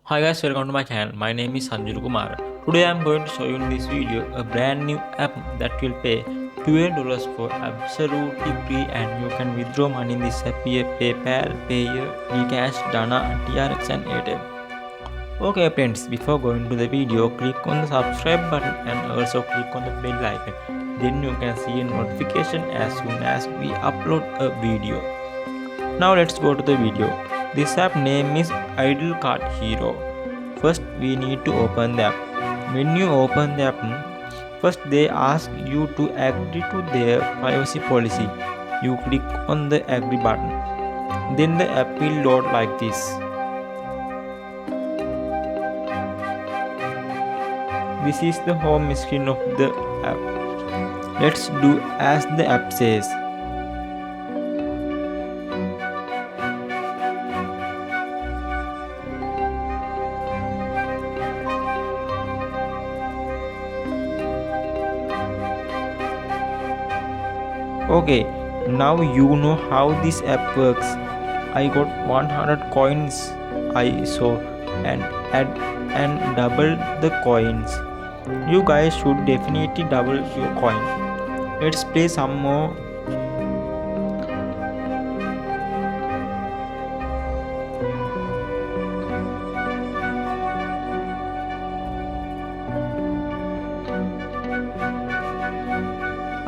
Hi guys, welcome to my channel. My name is Sanjur Kumar. Today I am going to show you in this video a brand new app that will pay $20 for absolutely free, and you can withdraw money in this app via PayPal, payeer, gcash, Dana, TRX and ATM. Okay friends, before going to the video, click on the subscribe button and also click on the bell icon. Then you can see a notification as soon as we upload a video. Now let's go to the video. This app name is Idle Card Hero. First we need to open the app. When you open the app, first they ask you to agree to their privacy policy. You click on the agree button. Then the app will load like this. This is the home screen of the app. Let's do as the app says. Okay, now you know how this app works. I got 100 coins I saw and add and double the coins. You guys should definitely double your coin. Let's play some more.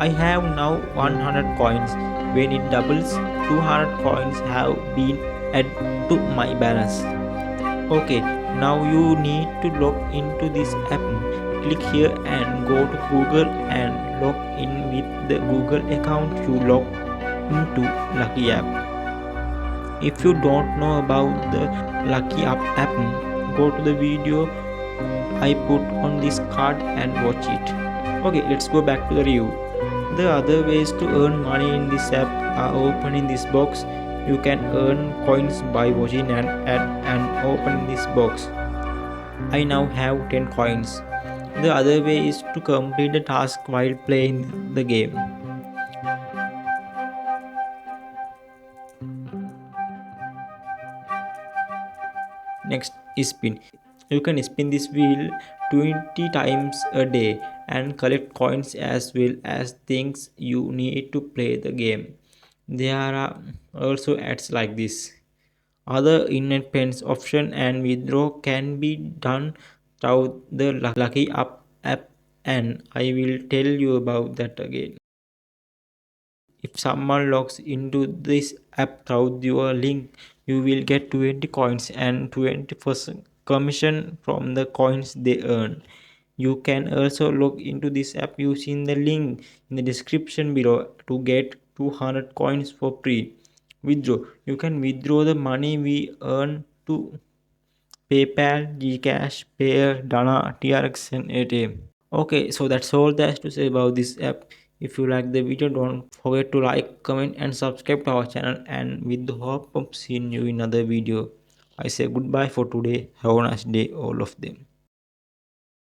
I have now 100 coins. When it doubles, 200 coins have been added to my balance. Okay, now you need to log into this app. Click here and go to Google and log in with the Google account you log into Lucky app. If you don't know about the Lucky app, go to the video I put on this card and watch it. Okay, let's go back to the review. The other ways to earn money in this app are open in this box. You can earn coins by watching an ad and open this box. I now have 10 coins. The other way is to complete the task while playing the game. Next is spin. You can spin this wheel 20 times a day and collect coins as well as things you need to play the game. There are also ads like this. Other in-app payments option and withdraw can be done through the Lucky app, and I will tell you about that again. If someone logs into this app through your link, you will get 20 coins and 20% commission from the coins they earn. You can also log into this app using the link in the description below to get 200 coins for free. Withdraw. You can withdraw the money we earn to PayPal, Gcash, Payeer, Dana, TRX and ATM. Okay, so that's all there's to say about this app. If you like the video, don't forget to like, comment and subscribe to our channel, and with the hope of seeing you in another video, I say goodbye for today. Have a nice day all of them.